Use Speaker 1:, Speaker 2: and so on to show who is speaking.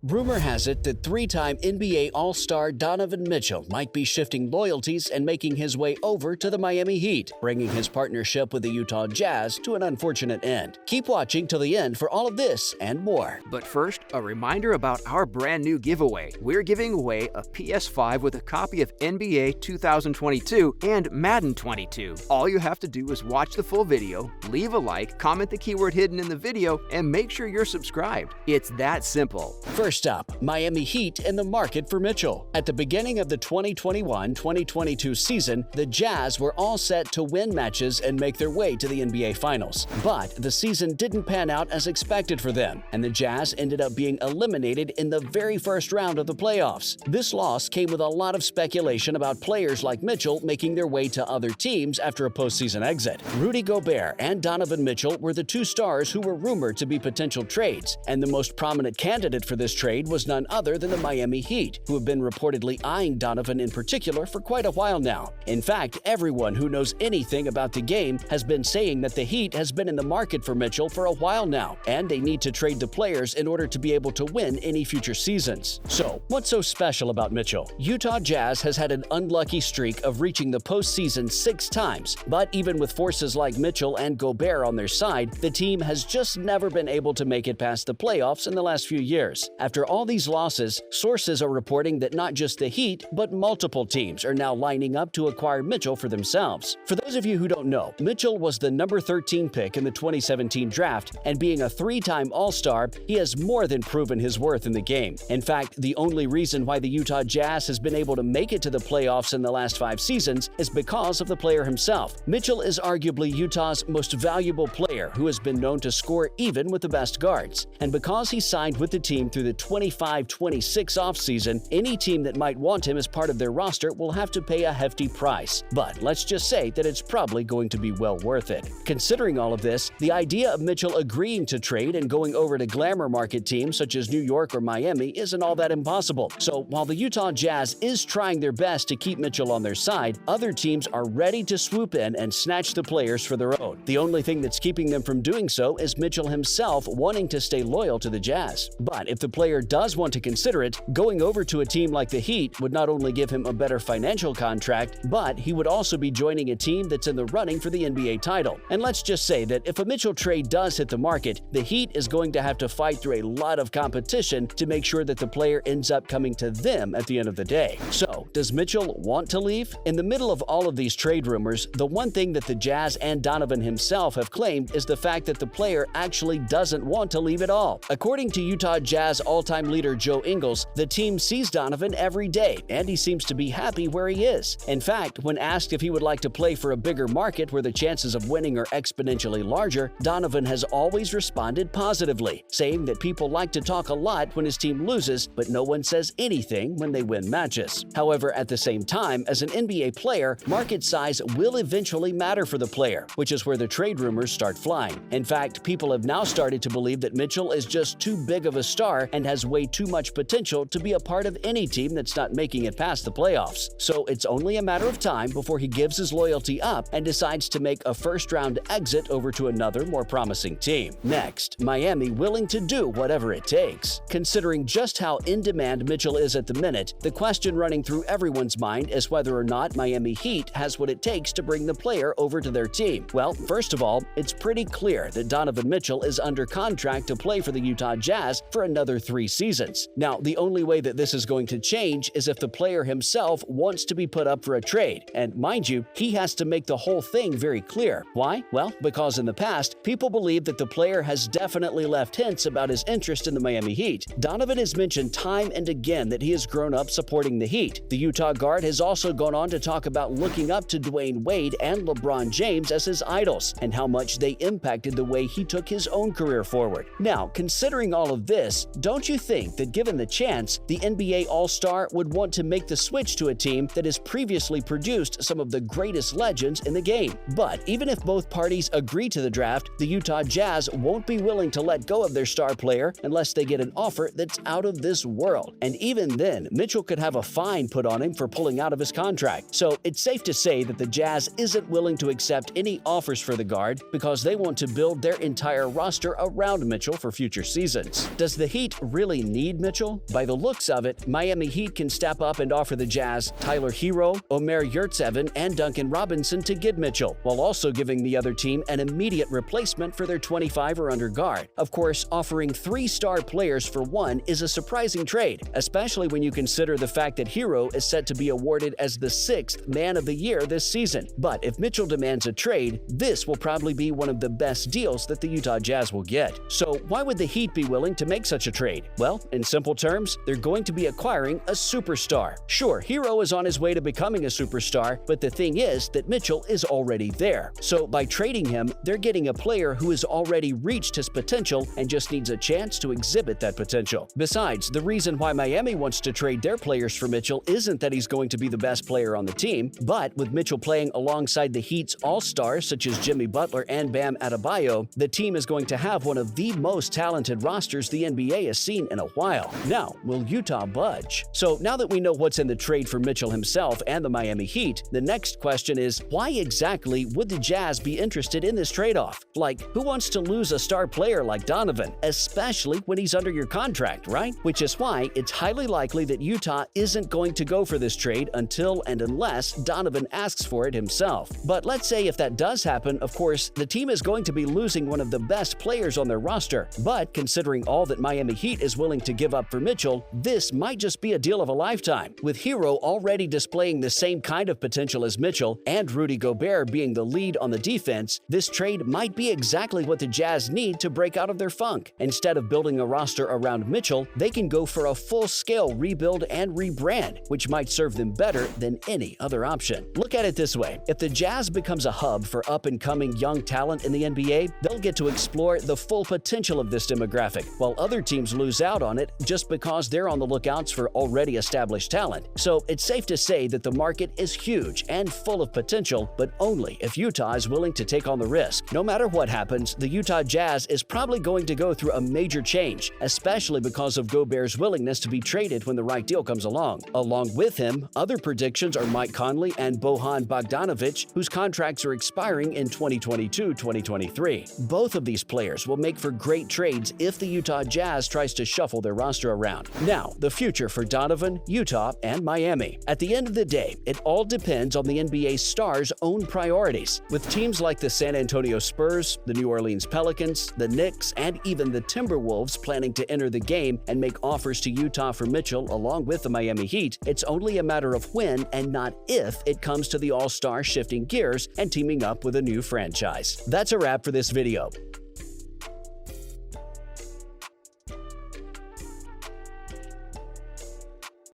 Speaker 1: Rumor has it that three-time NBA All-Star Donovan Mitchell might be shifting loyalties and making his way over to the Miami Heat, bringing his partnership with the Utah Jazz to an unfortunate end. Keep watching till the end for all of this and more.
Speaker 2: But first, a reminder about our brand new giveaway. We're giving away a PS5 with a copy of NBA 2022 and Madden 22. All you have to do is watch the full video, leave a like, comment the keyword hidden in the video, and make sure you're subscribed. It's that simple.
Speaker 1: First up, Miami Heat in the market for Mitchell. At the beginning of the 2021-2022 season, the Jazz were all set to win matches and make their way to the NBA Finals. But the season didn't pan out as expected for them, and the Jazz ended up being eliminated in the very first round of the playoffs. This loss came with a lot of speculation about players like Mitchell making their way to other teams after a postseason exit. Rudy Gobert and Donovan Mitchell were the two stars who were rumored to be potential trades, and the most prominent candidate for this trade was none other than the Miami Heat, who have been reportedly eyeing Donovan in particular for quite a while now. In fact, everyone who knows anything about the game has been saying that the Heat has been in the market for Mitchell for a while now, and they need to trade the players in order to be able to win any future seasons. So, what's so special about Mitchell? Utah Jazz has had an unlucky streak of reaching the postseason 6 times, but even with forces like Mitchell and Gobert on their side, the team has just never been able to make it past the playoffs in the last few years. After all these losses, sources are reporting that not just the Heat, but multiple teams are now lining up to acquire Mitchell for themselves. For those of you who don't know, Mitchell was the number 13 pick in the 2017 draft, and being a 3-time All-Star, he has more than proven his worth in the game. In fact, the only reason why the Utah Jazz has been able to make it to the playoffs in the last 5 seasons is because of the player himself. Mitchell is arguably Utah's most valuable player who has been known to score even with the best guards. And because he signed with the team through the 25-26 offseason, any team that might want him as part of their roster will have to pay a hefty price. But let's just say that it's probably going to be well worth it. Considering all of this, the idea of Mitchell agreeing to trade and going over to glamour market teams such as New York or Miami isn't all that impossible. So while the Utah Jazz is trying their best to keep Mitchell on their side, other teams are ready to swoop in and snatch the players for their own. The only thing that's keeping them from doing so is Mitchell himself wanting to stay loyal to the Jazz. But if the player does want to consider it, going over to a team like the Heat would not only give him a better financial contract, but he would also be joining a team that's in the running for the NBA title. And let's just say that if a Mitchell trade does hit the market, the Heat is going to have to fight through a lot of competition to make sure that the player ends up coming to them at the end of the day. So, does Mitchell want to leave? In the middle of all of these trade rumors, the one thing that the Jazz and Donovan himself have claimed is the fact that the player actually doesn't want to leave at all. According to Utah Jazz all-time leader Joe Ingles, the team sees Donovan every day, and he seems to be happy where he is. In fact, when asked if he would like to play for a bigger market where the chances of winning are exponentially larger, Donovan has always responded positively, saying that people like to talk a lot when his team loses, but no one says anything when they win matches. However, at the same time, as an NBA player, market size will eventually matter for the player, which is where the trade rumors start flying. In fact, people have now started to believe that Mitchell is just too big of a star and has way too much potential to be a part of any team that's not making it past the playoffs. So it's only a matter of time before he gives his loyalty up and decides to make a first-round exit over to another more promising team. Next, Miami willing to do whatever it takes. Considering just how in demand Mitchell is at the minute, the question running through everyone's mind is whether or not Miami Heat has what it takes to bring the player over to their team. Well, first of all, it's pretty clear that Donovan Mitchell is under contract to play for the Utah Jazz for another 3 seasons. Now, the only way that this is going to change is if the player himself wants to be put up for a trade. And mind you, he has to make the whole thing very clear. Why? Well, because in the past, people believe that the player has definitely left hints about his interest in the Miami Heat. Donovan has mentioned time and again that he has grown up supporting the Heat. The Utah guard has also gone on to talk about looking up to Dwayne Wade and LeBron James as his idols, and how much they impacted the way he took his own career forward. Now, considering all of this, don't you think that given the chance, the NBA All-Star would want to make the switch to a team that has previously produced some of the greatest legends in the game? But even if both parties agree to the draft, the Utah Jazz won't be willing to let go of their star player unless they get an offer that's out of this world. And even then, Mitchell could have a fine put on him for pulling out of his contract. So it's safe to say that the Jazz isn't willing to accept any offers for the guard because they want to build their entire roster around Mitchell for future seasons. Does the Heat really need Mitchell? By the looks of it, Miami Heat can step up and offer the Jazz Tyler Hero, Omer Yurtseven, and Duncan Robinson to get Mitchell, while also giving the other team an immediate replacement for their 25 or under guard. Of course, offering 3-star players for one is a surprising trade, especially when you consider the fact that Hero is set to be awarded as the 6th Man of the Year this season. But if Mitchell demands a trade, this will probably be one of the best deals that the Utah Jazz will get. So why would the Heat be willing to make such a trade? Well, in simple terms, they're going to be acquiring a superstar. Sure, Hero is on his way to becoming a superstar, but the thing is that Mitchell is already there. So by trading him, they're getting a player who has already reached his potential and just needs a chance to exhibit that potential. Besides, the reason why Miami wants to trade their players for Mitchell isn't that he's going to be the best player on the team, but with Mitchell playing alongside the Heat's all-stars such as Jimmy Butler and Bam Adebayo, the team is going to have one of the most talented rosters the NBA has seen in a while. Now, will Utah budge? So now that we know what's in the trade for Mitchell himself and the Miami Heat, the next question is, why exactly would the Jazz be interested in this trade-off? Like, who wants to lose a star player like Donovan, especially when he's under your contract, right? Which is why it's highly likely that Utah isn't going to go for this trade until and unless Donovan asks for it himself. But let's say if that does happen, of course, the team is going to be losing one of the best players on their roster. But considering all that Miami Heat is willing to give up for Mitchell, this might just be a deal of a lifetime. With Hero already displaying the same kind of potential as Mitchell and Rudy Gobert being the lead on the defense, this trade might be exactly what the Jazz need to break out of their funk. Instead of building a roster around Mitchell, they can go for a full-scale rebuild and rebrand, which might serve them better than any other option. Look at it this way. If the Jazz becomes a hub for up-and-coming young talent in the NBA, they'll get to explore the full potential of this demographic, while other teams lose out on it just because they're on the lookouts for already established talent. So it's safe to say that the market is huge and full of potential, but only if Utah is willing to take on the risk. No matter what happens, the Utah Jazz is probably going to go through a major change, especially because of Gobert's willingness to be traded when the right deal comes along. Along with him, other predictions are Mike Conley and Bojan Bogdanovic, whose contracts are expiring in 2022-2023. Both of these players will make for great trades if the Utah Jazz tries to shuffle their roster around. Now, the future for Donovan, Utah, and Miami. At the end of the day, it all depends on the NBA stars' own priorities. With teams like the San Antonio Spurs, the New Orleans Pelicans, the Knicks, and even the Timberwolves planning to enter the game and make offers to Utah for Mitchell along with the Miami Heat, it's only a matter of when and not if it comes to the All-Star shifting gears and teaming up with a new franchise. That's a wrap for this video.